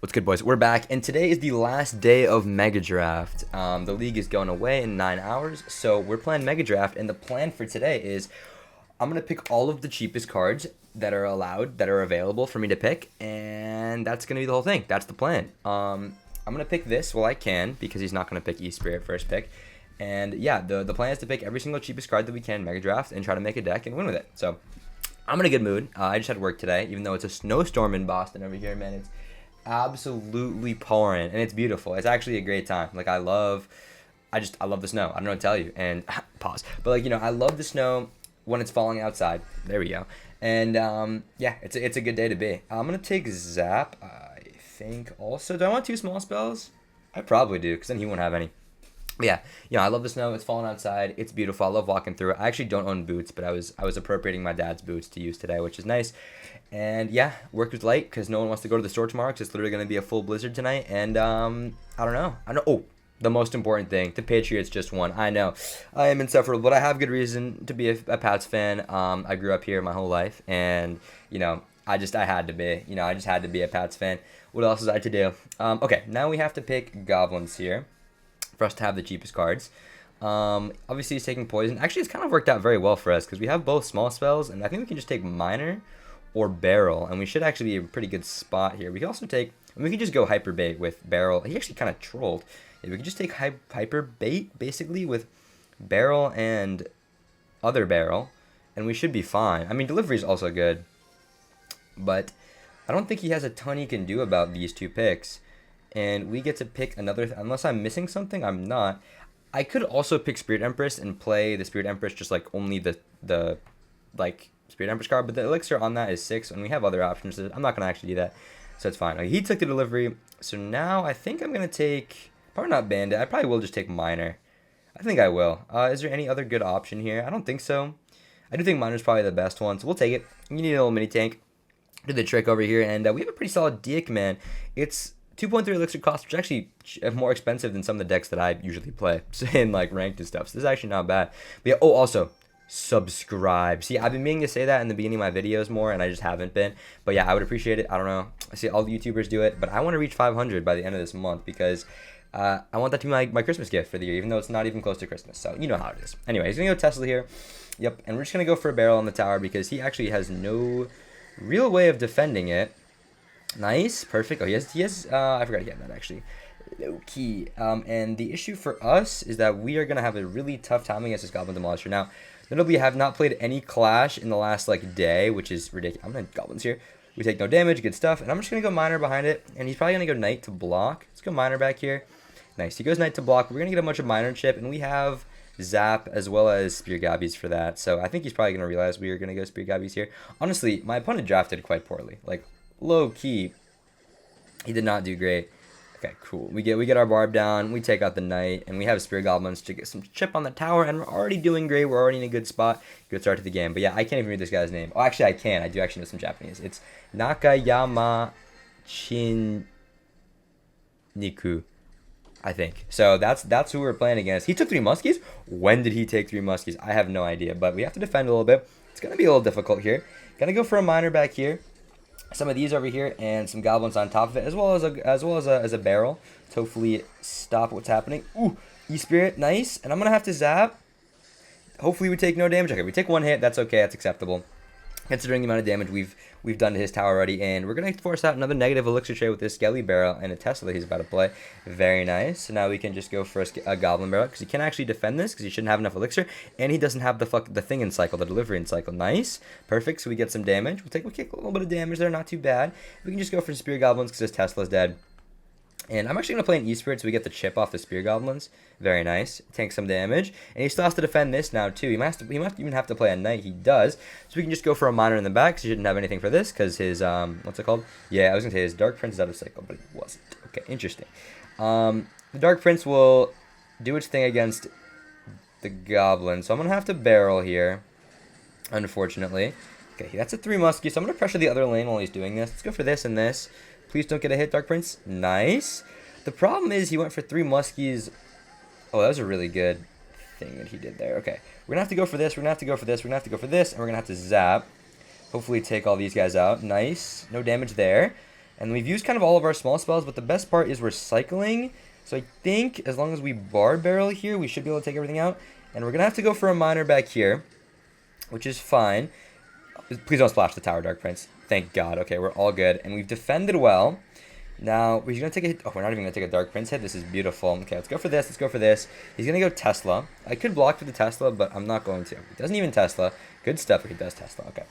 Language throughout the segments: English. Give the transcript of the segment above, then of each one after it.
What's good, boys? We're back, and today is the last day of Mega Draft. The league is going away in 9 hours, so we're playing Mega Draft, and the plan for today is I'm going to pick all of the cheapest cards that are allowed, that are available for me to pick, and that's going to be the whole thing. That's the plan. I'm going to pick this while I can, because he's not going to pick E-Spirit first pick. And yeah, the plan is to pick every single cheapest card that we can in Mega Draft and try to make a deck and win with it. So I'm in a good mood. I just had work today, even though it's a snowstorm in Boston over here, man. It's absolutely pouring, and it's beautiful. It's actually a great time. Like, I love the snow. I don't know what to tell you. And pause. But like, I love the snow when it's falling outside. There we go. And yeah, it's a good day to be. I'm gonna take Zap. I think also. Do I want 2 small spells? I probably do, because then he won't have any. But yeah, I love the snow. It's falling outside. It's beautiful. I love walking through it. I actually don't own boots, but I was appropriating my dad's boots to use today, which is nice. And yeah, work was late because no one wants to go to the store tomorrow because it's literally going to be a full blizzard tonight. And I don't know. Oh, the most important thing, the Patriots just won. I know. I am insufferable, but I have good reason to be a Pats fan. I grew up here my whole life, and I had to be. I just had to be a Pats fan. What else is I to do? Okay, now we have to pick goblins here for us to have the cheapest cards. Obviously he's taking poison. Actually, it's kind of worked out very well for us because we have both small spells, and I think we can just take minor or barrel, and we should actually be in a pretty good spot here. We can also take, we could just go hyper bait with barrel. He actually kind of trolled. Yeah, we could just take hyper bait basically with barrel and other barrel, and we should be fine. I mean, delivery is also good, but I don't think he has a ton he can do about these 2 picks. And we get to pick another, unless I'm missing something. I'm not. I could also pick Spirit Empress and play the Spirit Empress just like only the like Spirit Empress card, but the elixir on that is 6, and we have other options. So I'm not gonna actually do that, so it's fine. Like, he took the delivery, so now I think I'm gonna take, probably not Bandit. I probably will just take Minor. I think I will. Is there any other good option here? I don't think so. I do think Minor's probably the best one, so we'll take it. You need a little mini tank. Do the trick over here, and we have a pretty solid deck, man. It's 2.3 elixir cost, which is actually more expensive than some of the decks that I usually play in like ranked and stuff. So this is actually not bad. But yeah, oh, also subscribe. See, I've been meaning to say that in the beginning of my videos more, and I just haven't been. But yeah, I would appreciate it. I don't know. I see all the YouTubers do it, but I want to reach 500 by the end of this month because I want that to be my Christmas gift for the year, even though it's not even close to Christmas. So you know how it is. Anyway, he's gonna go Tesla here. Yep, and we're just gonna go for a barrel on the tower because he actually has no real way of defending it. Nice, perfect. Oh, he has I forgot to get that actually. Low key. And the issue for us is that we are gonna have a really tough time against this Goblin Demolisher. Now, notably, have not played any Clash in the last like day, which is ridiculous. I'm gonna Goblins here. We take no damage, good stuff. And I'm just gonna go Minor behind it, and he's probably gonna go Knight to block. Let's go Minor back here. Nice. He goes Knight to block. We're gonna get a bunch of Minor chip, and we have Zap as well as Spear Gabbies for that. So I think he's probably gonna realize we are gonna go Spear Gabbies here. Honestly, my opponent drafted quite poorly. Like, low key, he did not do great. Okay, cool. We get our barb down, we take out the knight, and we have Spear Goblins to get some chip on the tower, and we're already doing great. We're already in a good spot. Good start to the game. But yeah, I can't even read this guy's name. Oh, actually, I can. I do actually know some Japanese. It's Nakayama Niku, I think. So that's who we're playing against. He took 3 muskies? When did he take 3 muskies? I have no idea, but we have to defend a little bit. It's going to be a little difficult here. Gonna go for a Minor back here. Some of these over here, and some goblins on top of it, as well as a barrel to hopefully stop what's happening. Ooh, E-Spirit, nice. And I'm gonna have to zap. Hopefully we take no damage. Okay, we take 1 hit. That's okay. That's acceptable, considering the amount of damage we've done to his tower already. And we're gonna force out another negative elixir trade with this Skelly barrel and a Tesla that he's about to play. Very nice. So now we can just go for a goblin barrel because he can't actually defend this because he shouldn't have enough elixir, and he doesn't have the thing in cycle, the delivery in cycle. Nice, perfect. So we get some damage. We'll kick a little bit of damage there, not too bad. We can just go for Spear Goblins because his Tesla's dead. And I'm actually going to play an E-Spirit so we get the chip off the Spear Goblins. Very nice. Tank some damage. And he still has to defend this now, too. He must even have to play a Knight. He does. So we can just go for a Minor in the back because he shouldn't have anything for this because his, what's it called? Yeah, I was going to say his Dark Prince is out of cycle, but it wasn't. Okay, interesting. The Dark Prince will do its thing against the Goblin. So I'm going to have to barrel here, unfortunately. Okay, that's a 3 muskie, so I'm going to pressure the other lane while he's doing this. Let's go for this and this. Please don't get a hit, Dark Prince. Nice. The problem is he went for 3 muskies. Oh, that was a really good thing that he did there. Okay, we're going to have to go for this. We're going to have to go for this. We're going to have to go for this. And we're going to have to zap. Hopefully take all these guys out. Nice. No damage there. And we've used kind of all of our small spells, but the best part is we're cycling. So I think as long as we bar barrel here, we should be able to take everything out. And we're going to have to go for a miner back here, which is fine. Please don't splash the tower, Dark Prince. Thank God. Okay, we're all good. And we've defended well. Now, we're going to take a hit. Oh, we're not even going to take a Dark Prince hit. This is beautiful. Okay, let's go for this. Let's go for this. He's going to go Tesla. I could block for the Tesla, but I'm not going to. He doesn't even Tesla. Good stuff if he does Tesla. Okay.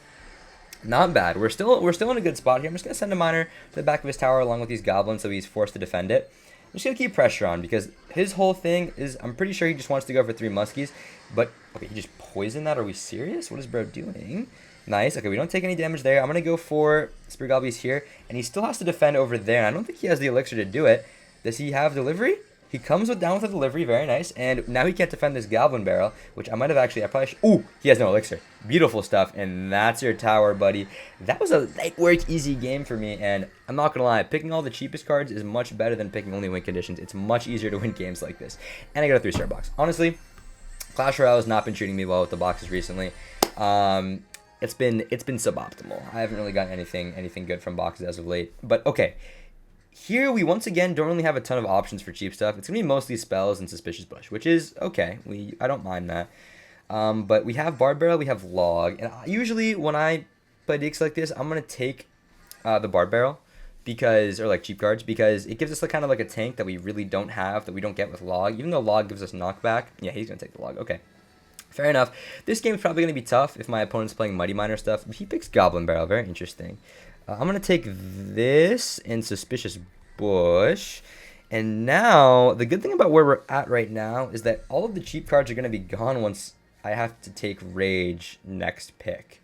Not bad. We're still in a good spot here. I'm just going to send a miner to the back of his tower along with these goblins so he's forced to defend it. I'm just going to keep pressure on because his whole thing is, I'm pretty sure he just wants to go for 3 muskies. But, okay, he just poisoned that. Are we serious? What is bro doing? Nice. Okay, we don't take any damage there. I'm going to go for Spirit Goblins here. And he still has to defend over there. And I don't think he has the elixir to do it. Does he have delivery? He comes down with a delivery. Very nice. And now he can't defend this Goblin Barrel, which I might have actually, I probably should. Ooh, he has no elixir. Beautiful stuff. And that's your tower, buddy. That was a light work, easy game for me. And I'm not going to lie, picking all the cheapest cards is much better than picking only win conditions. It's much easier to win games like this. And I got a 3-star box. Honestly, Clash Royale has not been treating me well with the boxes recently. It's been suboptimal. I haven't really gotten anything good from boxes as of late. But okay. Here we once again don't really have a ton of options for cheap stuff. It's gonna be mostly spells and Suspicious Bush, which is okay. I don't mind that. But we have Bard Barrel, we have Log, and usually when I play decks like this, I'm gonna take the Bard Barrel or like cheap cards because it gives us kind of like a tank that we really don't have, that we don't get with Log. Even though Log gives us knockback, yeah, he's gonna take the Log. Okay. Fair enough. This game is probably going to be tough if my opponent's playing Mighty Miner stuff. He picks Goblin Barrel. Very interesting. I'm going to take this and Suspicious Bush. And now, the good thing about where we're at right now is that all of the cheap cards are going to be gone once I have to take Rage next pick.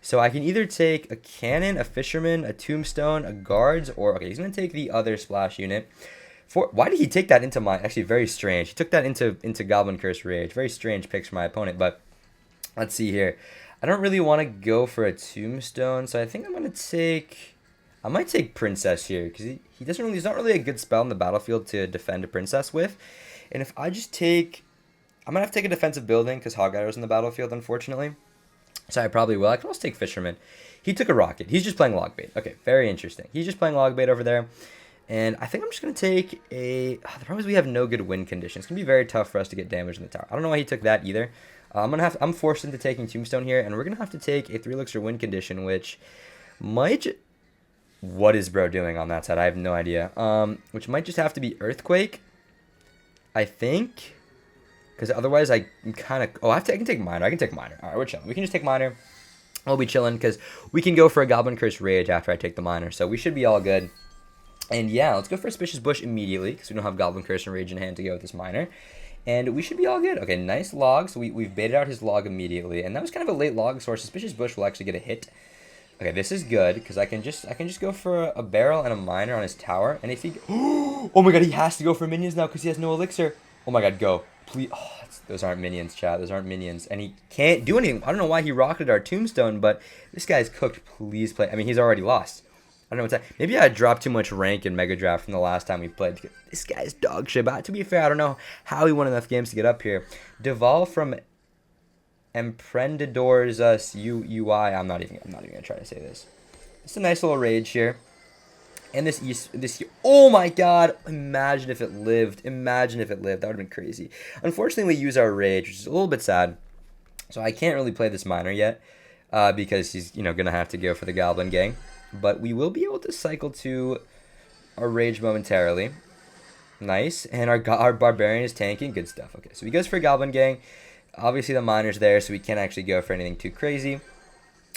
So I can either take a Cannon, a Fisherman, a Tombstone, a Guards, or... Okay, he's going to take the other Splash unit. Why did he take that into my... Actually, very strange. He took that into Goblin Curse Rage. Very strange picks for my opponent, but let's see here. I don't really want to go for a Tombstone, so I think I'm going to take... I might take Princess here, because he doesn't really... He's not really a good spell in the battlefield to defend a Princess with. And if I just take... I'm going to have to take a Defensive Building, because Hog Rider's in the battlefield, unfortunately. So I probably will. I can also take Fisherman. He took a Rocket. He's just playing Log Bait. Okay, very interesting. He's just playing Log Bait over there. And I think I'm just going to take a... the problem is we have no good win conditions. It's going to be very tough for us to get damage in the tower. I don't know why he took that either. I'm forced into taking Tombstone here, and we're going to have to take a 3 elixir win condition, which might... What is bro doing on that side? I have no idea. Which might just have to be Earthquake, I think. Because otherwise I'm kind of... Oh, I can take Miner. I can take Miner. All right, we're chilling. We can just take Miner. We'll be chilling because we can go for a Goblin Curse Rage after I take the Miner. So we should be all good. And yeah, let's go for Suspicious Bush immediately because we don't have Goblin Curse and Rage in hand to go with this Miner. And we should be all good. Okay, nice log. So we've baited out his log immediately. And that was kind of a late log, so our Suspicious Bush will actually get a hit. Okay, this is good because I can just go for a barrel and a miner on his tower. And if he... Oh my god, he has to go for minions now because he has no elixir. Oh my god, go. Please. Oh, those aren't minions, chat. Those aren't minions. And he can't do anything. I don't know why he rocketed our Tombstone, but this guy's cooked. Please play. I mean, he's already lost. I don't know what's that. Maybe I dropped too much rank in Mega Draft from the last time we played. This guy's dog shit. But to be fair, I don't know how he won enough games to get up here. Deval from Emprendedors UI. I'm not even gonna try to say this. It's a nice little rage here. And this oh my god! Imagine if it lived. Imagine if it lived. That would have been crazy. Unfortunately, we use our rage, which is a little bit sad. So I can't really play this miner yet, because he's gonna have to go for the Goblin Gang. But we will be able to cycle to our rage momentarily. Nice. And our Barbarian is tanking. Good stuff. Okay, so he goes for Goblin Gang. Obviously, the miner's there, so we can't actually go for anything too crazy.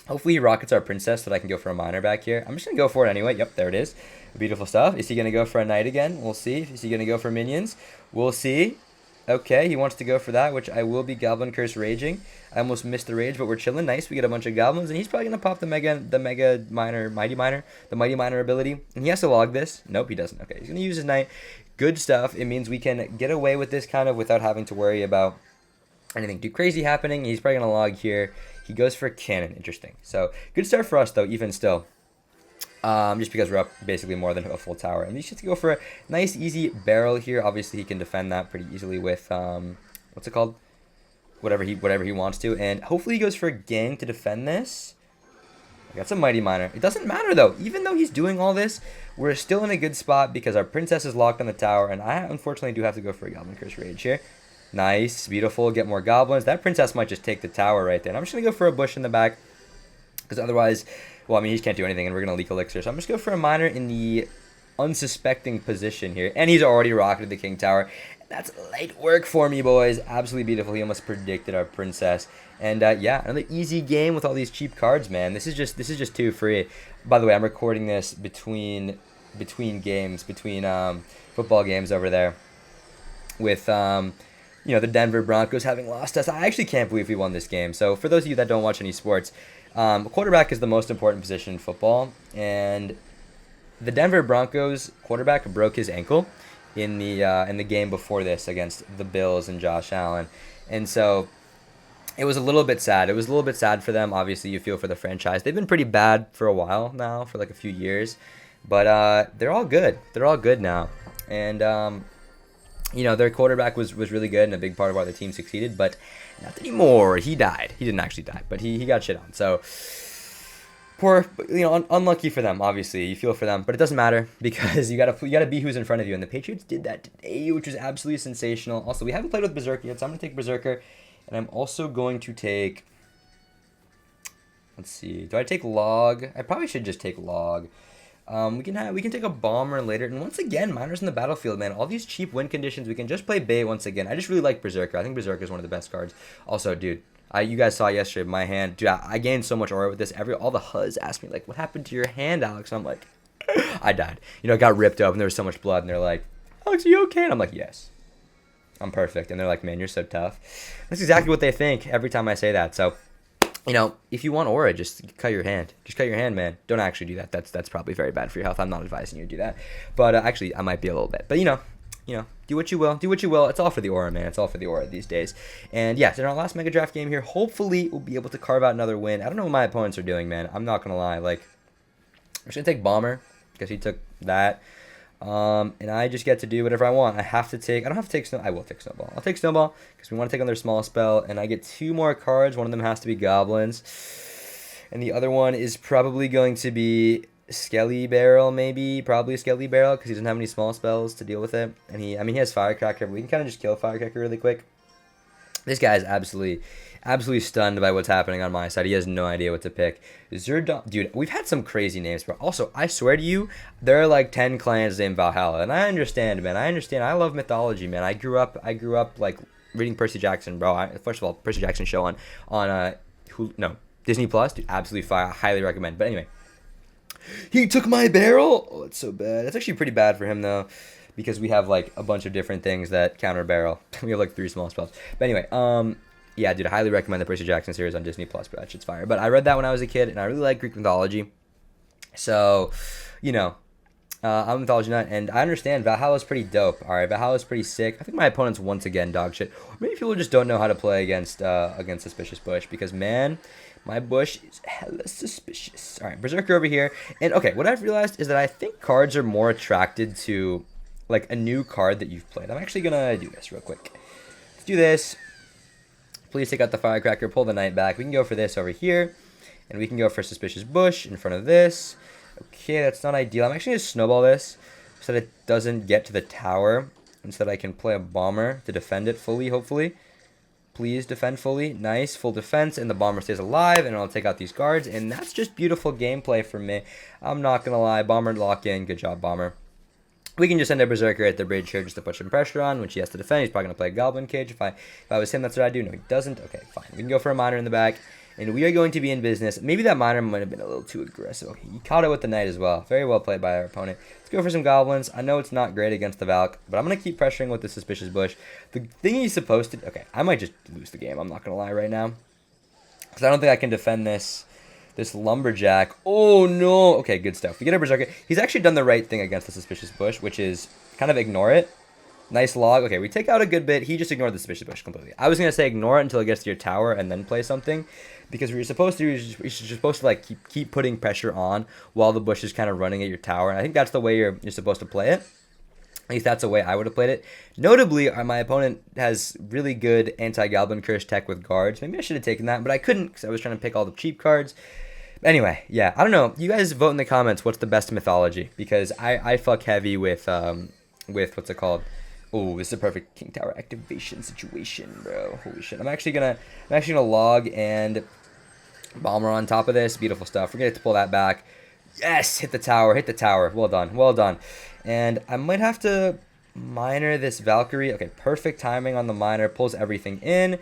Hopefully, he rockets our Princess so that I can go for a miner back here. I'm just going to go for it anyway. Yep, there it is. Beautiful stuff. Is he going to go for a knight again? We'll see. Is he going to go for minions? We'll see. Okay, he wants to go for that, which I will be Goblin Curse Raging. I almost missed the rage, but we're chilling. Nice. We get a bunch of goblins, and he's probably going to pop the Mega Miner, Mighty Miner ability. And he has to log this. Nope, he doesn't. Okay, he's going to use his knight. Good stuff. It means we can get away with this kind of without having to worry about anything too crazy happening. He's probably going to log here. He goes for Cannon. Interesting. So, good start for us, though, even still. Just because we're up basically more than a full tower. And he's just go for a nice, easy barrel here. Obviously, he can defend that pretty easily with, what's it called? Whatever he wants to. And hopefully he goes for a gang to defend this. I got some Mighty Miner. It doesn't matter, though. Even though he's doing all this, we're still in a good spot because our princess is locked on the tower, and I unfortunately do have to go for a Goblin Curse Rage here. Nice. Beautiful. Get more goblins. That princess might just take the tower right there. And I'm just going to go for a bush in the back because otherwise, well, I mean, he can't do anything, and we're going to leak Elixir. So I'm just going to go for a miner in the unsuspecting position here. And he's already rocketed the King Tower. That's light work for me, boys. Absolutely beautiful. He almost predicted our princess. And yeah, another easy game with all these cheap cards, man. This is just too free. By the way, I'm recording this between games, between football games over there, with you know, the Denver Broncos having lost us. I actually can't believe we won this game. So for those of you that don't watch any sports, quarterback is the most important position in football, and the Denver Broncos quarterback broke his ankle in the game before this against the Bills and Josh Allen, and so it was a little bit sad. It was a little bit sad for them. Obviously, you feel for the franchise. They've been pretty bad for a while now, for like a few years, but they're all good. They're all good now, and you know, their quarterback was really good and a big part of why the team succeeded, but not anymore. He died. He didn't actually die, but he got shit on. So poor, you know, unlucky for them. Obviously, you feel for them, but it doesn't matter because you gotta be who's in front of you, and the Patriots did that today, which was absolutely sensational. Also, we haven't played with Berserker yet, so I'm gonna take Berserker, and I'm also going to take. Let's see. Do I take Log? I probably should just take Log. We can take a Bomber later, and once again, miners in the battlefield, man. All these cheap win conditions, we can just play bait once again. I just really like Berserker. I think Berserker is one of the best cards. Also, dude, you guys saw yesterday my hand. Dude, I gained so much aura with this. All the HUDs asked me like, "What happened to your hand, Alex?" And I'm like, I died. You know, it got ripped up, and there was so much blood, and they're like, "Alex, are you okay?" And I'm like, "Yes, I'm perfect." And they're like, "Man, you're so tough." That's exactly what they think every time I say that. So, you know, if you want aura, just cut your hand. Just cut your hand, man. Don't actually do that. That's probably very bad for your health. I'm not advising you to do that. But actually, I might be a little bit. But you know, do what you will. Do what you will. It's all for the aura, man. It's all for the aura these days. And yeah, so in our last Mega Draft game here, hopefully we'll be able to carve out another win. I don't know what my opponents are doing, man. I'm not gonna lie. Like, I'm just gonna take Bomber because he took that. And I just get to do whatever I want. I don't have to take I will take Snowball. I'll take Snowball because we want to take on their small spell, and I get 2 more cards. One of them has to be Goblins, and the other one is probably going to be Skelly Barrel, maybe. Probably Skelly Barrel because he doesn't have any small spells to deal with it. And he has Firecracker, but we can kind of just kill Firecracker really quick. This guy is absolutely stunned by what's happening on my side. He has no idea what to pick. Zerdon, dude, we've had some crazy names, bro. Also, I swear to you, there are like 10 clans named Valhalla, and I understand, man. I love mythology, man. I grew up like reading Percy Jackson, bro. First of all, Percy Jackson show on Disney Plus, dude, absolutely fire. I highly recommend. But anyway, he took my barrel. Oh, it's so bad. It's actually pretty bad for him though, because we have like a bunch of different things that counter barrel. We have like 3 small spells. But anyway, yeah, dude, I highly recommend the Percy Jackson series on Disney Plus, but that shit's fire. But I read that when I was a kid, and I really like Greek mythology. So, you know, I'm a mythology nut, and I understand Valhalla's pretty dope. All right, Valhalla's pretty sick. I think my opponent's once again dog shit. Or maybe people just don't know how to play against Suspicious Bush, because man, my bush is hella suspicious. All right, Berserker over here, and okay, what I've realized is that I think cards are more attracted to like a new card that you've played. I'm actually gonna do this real quick. Let's do this. Please take out the Firecracker, pull the Knight back. We can go for this over here, and we can go for Suspicious Bush in front of this. Okay, that's not ideal. I'm actually going to snowball this so that it doesn't get to the tower, and so that I can play a Bomber to defend it fully, hopefully. Please defend fully. Nice, full defense, and the Bomber stays alive, and I'll take out these guards, and that's just beautiful gameplay for me. I'm not going to lie. Bomber lock in. Good job, Bomber. We can just send a Berserker at the bridge here just to put some pressure on, which he has to defend. He's probably going to play a Goblin Cage. If I was him, that's what I'd do. No, he doesn't. Okay, fine. We can go for a Miner in the back, and we are going to be in business. Maybe that Miner might have been a little too aggressive. Okay, he caught it with the Knight as well. Very well played by our opponent. Let's go for some Goblins. I know it's not great against the Valk, but I'm going to keep pressuring with the Suspicious Bush. The thing he's supposed to... Okay, I might just lose the game. I'm not going to lie right now, because I don't think I can defend this Lumberjack. Oh no. Okay, good stuff. We get a Berserker. He's actually done the right thing against the Suspicious Bush, which is kind of ignore it. Nice log. Okay, we take out a good bit. He just ignored the Suspicious Bush completely. I was going to say ignore it until it gets to your tower and then play something, because what you're supposed to do is you're supposed to like keep putting pressure on while the bush is kind of running at your tower. And I think that's the way you're supposed to play it. At least that's the way I would have played it. Notably, my opponent has really good anti-Goblin Curse tech with guards. Maybe I should have taken that, but I couldn't because I was trying to pick all the cheap cards. Anyway, yeah, I don't know. You guys vote in the comments. What's the best mythology? Because I fuck heavy with what's it called? Oh, this is a perfect King Tower activation situation, bro. Holy shit! I'm actually gonna log and bomber on top of this. Beautiful stuff. We're gonna have to pull that back. Yes, hit the tower. Hit the tower. Well done. Well done. And I might have to miner this Valkyrie. Okay, perfect timing on the miner. Pulls everything in.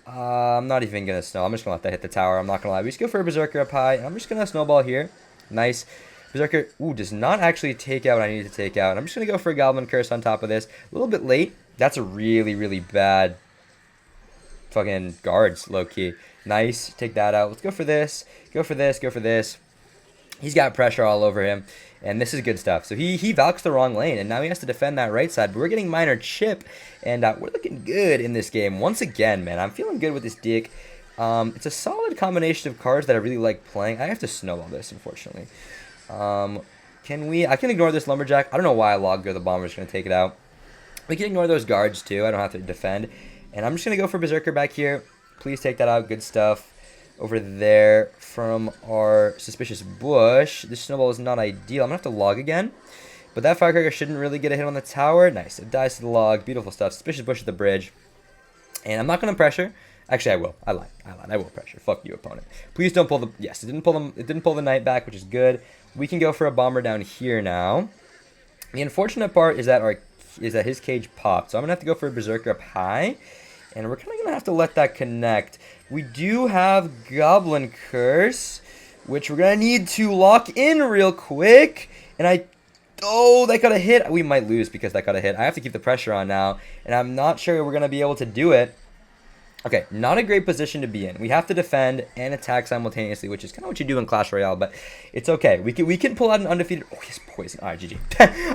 I'm not even going to snow. I'm just going to let that hit the tower. I'm not going to lie. We just go for a Berserker up high. And I'm just going to snowball here. Nice. Berserker, ooh, does not actually take out what I need to take out. And I'm just going to go for a Goblin Curse on top of this. A little bit late. That's a really, really bad fucking guards, low-key. Nice. Take that out. Let's go for this. Go for this. Go for this. He's got pressure all over him, and this is good stuff. So he valks the wrong lane, and now he has to defend that right side. But we're getting minor chip, and we're looking good in this game. Once again, man, I'm feeling good with this deck. It's a solid combination of cards that I really like playing. I have to snowball this, unfortunately. I can ignore this Lumberjack. I don't know why I logged go. The Bomber's going to take it out. We can ignore those guards, too. I don't have to defend. And I'm just going to go for Berserker back here. Please take that out. Good stuff. Over there from our suspicious bush. This snowball is not ideal. I'm going to have to log again. But that firecracker shouldn't really get a hit on the tower. Nice. It dies to the log. Beautiful stuff. Suspicious bush at the bridge. And I'm not going to pressure. Actually, I will. I lied. I will pressure. Fuck you, opponent. Please don't pull the... Yes, it didn't pull them. It didn't pull the knight back, which is good. We can go for a bomber down here now. The unfortunate part is that his cage popped. So I'm going to have to go for a berserker up high. And we're kind of going to have to let that connect. We do have Goblin Curse, which we're going to need to lock in real quick. And oh, that got a hit. We might lose because that got a hit. I have to keep the pressure on now. And I'm not sure we're going to be able to do it. Okay, not a great position to be in. We have to defend and attack simultaneously, which is kind of what you do in Clash Royale, but it's okay. We can pull out an undefeated... Oh, he's poison. All right, GG.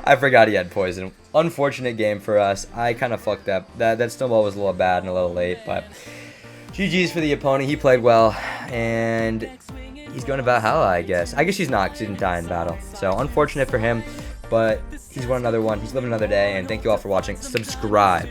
I forgot he had poison. Unfortunate game for us. I kind of fucked up. That snowball was a little bad and a little late, but GG's for the opponent. He played well, and he's going to Valhalla, I guess. I guess he's not because he didn't die in battle. So, unfortunate for him, but he's won another one. He's living another day, and thank you all for watching. Subscribe.